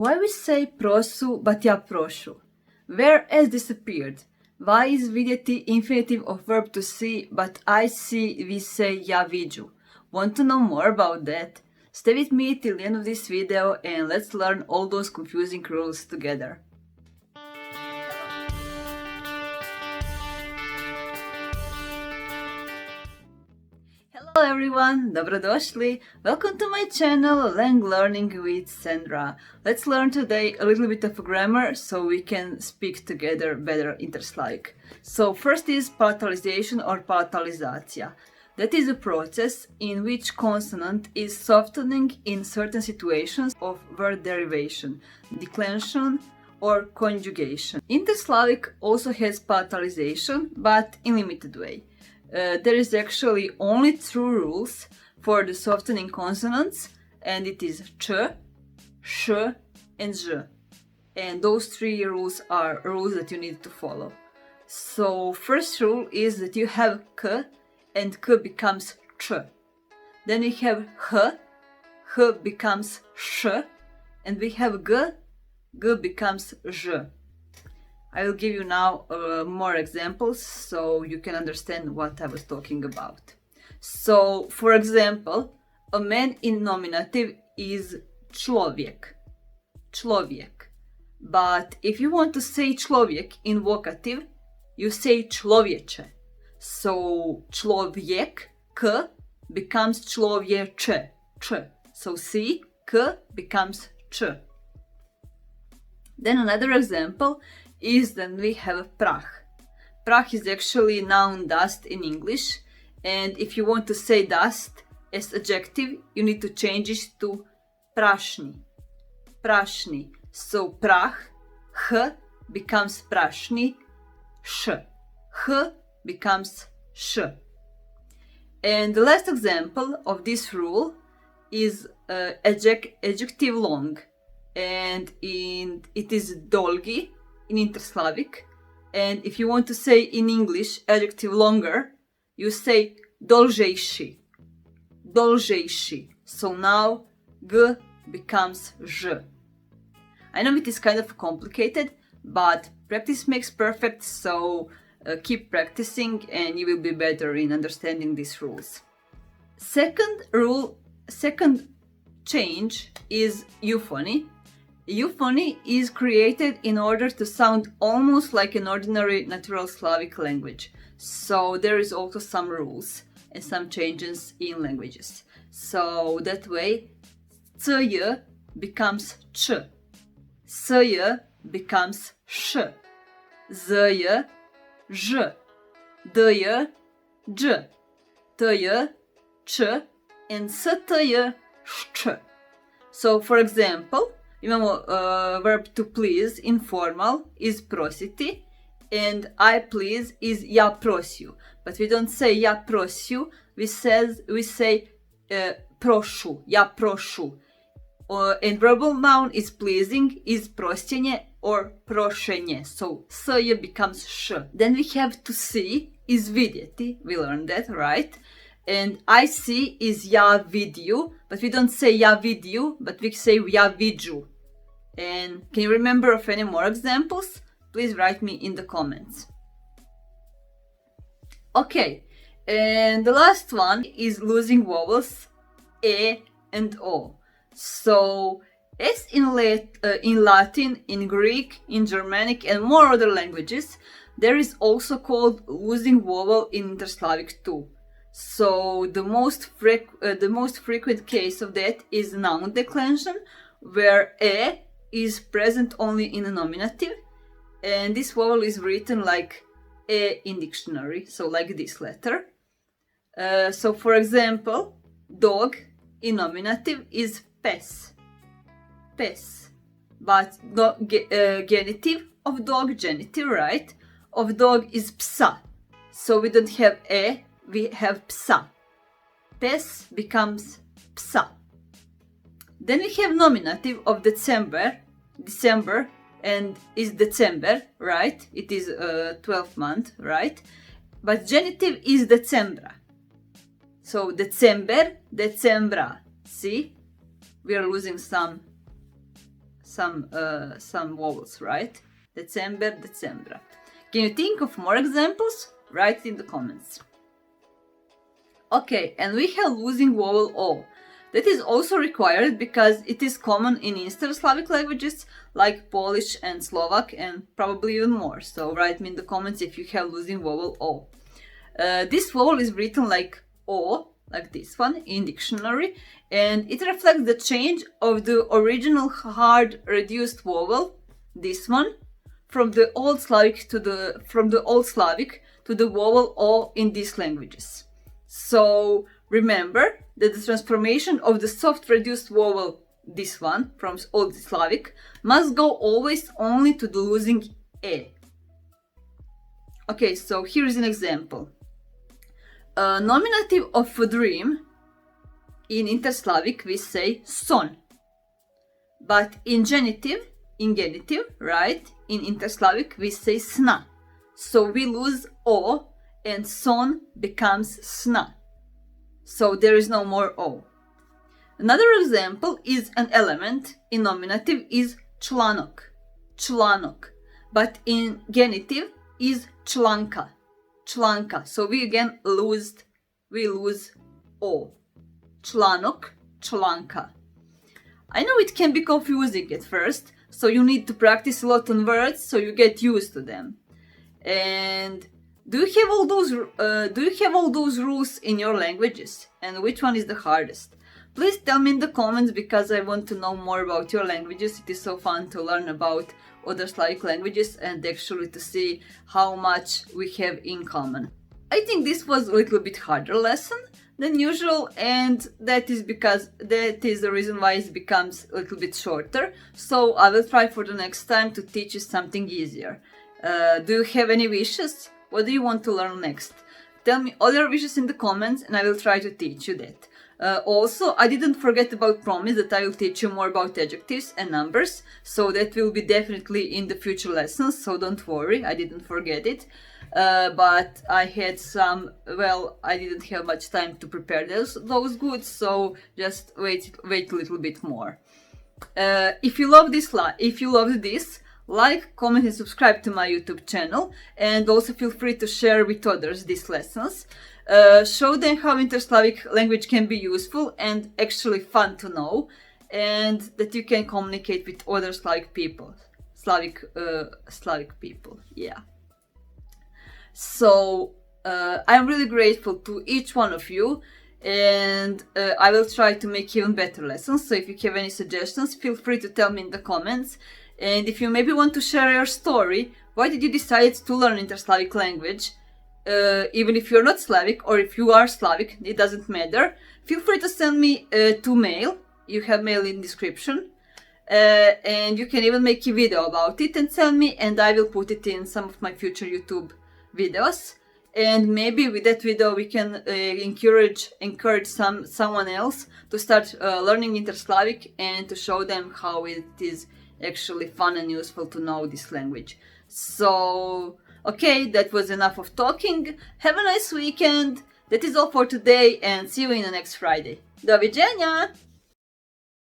Why we say prosu but ja prošu? Where has disappeared? Why is vidjeti infinitive of verb to see, but I see we say ja vidžu? Want to know more about that? Stay with me till the end of this video and let's learn all those confusing rules together. Hello everyone, dobrodošli! Welcome to my channel Learning with Sandra. Let's learn today a little bit of grammar so we can speak together better Interslavic. So first is palatalization or palatalizacija. That is a process in which consonant is softening in certain situations of word derivation, declension or conjugation. Interslavic also has palatalization, but in limited way. There is actually only two rules for the softening consonants, and it is ch, sh, and ž. And those three rules are rules that you need to follow. So first rule is that you have k, and k becomes ch. Then we have h, h becomes sh, and we have g, g becomes ž. I will give you now more examples so you can understand what I was talking about. So, for example, a man in nominative is človjek, človjek. But if you want to say človjek in vocative, you say človječe. So, človjek, k, becomes človječe, č. So, see, k becomes č. Then another example is then we have prah. Prah is actually noun dust in English, and if you want to say dust as adjective, you need to change it to prašni, prašni. So prah, h becomes prašni, š, h becomes š. And the last example of this rule is adjective long, and it is dolgi in Interslavic, and if you want to say in English adjective longer, you say dolžejši, dolžejši. So now g becomes ž. I know it is kind of complicated, but practice makes perfect, so keep practicing and you will be better in understanding these rules. Second change is euphony. Euphony is created in order to sound almost like an ordinary natural Slavic language. So there is also some rules and some changes in languages. So that way, cy becomes ch, sy becomes sh, zy ž, dy dž, ty č, and sty sh. So for example, imamo verb to please informal is prositi, and I please is ja prosju. But we don't say ja prosju, we say prošu, ja prošu. And verbal noun is pleasing is prosjenje or prošenje. So sy becomes š. Then we have to see is viděti, we learned that, right? And I see is ja vidju, but we don't say ja vidju, but we say ja vidžu. And can you remember of any more examples? Please write me in the comments. Okay, and the last one is losing vowels e and o. So, as in Latin, in Greek, in Germanic, and more other languages, there is also called losing vowel in Interslavic too. So the most frequent case of that is noun declension, where e is present only in a nominative, and this vowel is written like e in dictionary, so like this letter. So for example, dog in nominative is pes, pes, but genitive of dog, genitive, right, of dog is psa, so we don't have e, we have psa. Pes becomes psa. Then we have nominative of December, and is December, right? It is 12th month, right? But genitive is Decembra. So December, Decembra. See? We are losing some some vowels, right? December, Decembra. Can you think of more examples? Write it in the comments. Okay, and we have losing vowel O. That is also required because it is common in Interslavic languages like Polish and Slovak and probably even more. So write me in the comments if you have losing vowel O. This vowel is written like O, like this one in dictionary, and it reflects the change of the original hard reduced vowel, this one, from the Old Slavic to the vowel O in these languages. So remember that the transformation of the soft reduced vowel, this one, from Old Slavic, must go always only to the losing E. Okay, so here is an example. Nominative of a dream, in Interslavic we say son. But in genitive, right, in Interslavic we say sna. So we lose O and son becomes sna. So there is no more O. Another example is an element in nominative is članok, but in genitive is članka. So we again lose O. Članok, članka. I know it can be confusing at first, so you need to practice a lot on words so you get used to them. And do you have all those rules in your languages? And which one is the hardest? Please tell me in the comments because I want to know more about your languages. It is so fun to learn about other Slavic languages and actually to see how much we have in common. I think this was a little bit harder lesson than usual, and that is the reason why it becomes a little bit shorter. So I will try for the next time to teach you something easier. Do you have any wishes? What do you want to learn next? Tell me all your wishes in the comments and I will try to teach you that. Also, I didn't forget about promise that I will teach you more about adjectives and numbers, so that will be definitely in the future lessons, so don't worry, I didn't forget it. But I had I didn't have much time to prepare those goods, so just wait a little bit more. If you loved this, like, comment and subscribe to my YouTube channel, and also feel free to share with others these lessons. Show them how Interslavic language can be useful and actually fun to know, and that you can communicate with other Slavic people. Yeah. So I'm really grateful to each one of you, and I will try to make even better lessons. So if you have any suggestions, feel free to tell me in the comments. And if you maybe want to share your story, why did you decide to learn Interslavic language? Even if you're not Slavic, or if you are Slavic, it doesn't matter. Feel free to send me to mail. You have mail in description. And you can even make a video about it and send me, and I will put it in some of my future YouTube videos. And maybe with that video we can encourage someone else to start learning Interslavic and to show them how it is actually fun and useful to know this language. So, okay, that was enough of talking. Have a nice weekend. That is all for today, and see you in the next Friday. Do viđenja!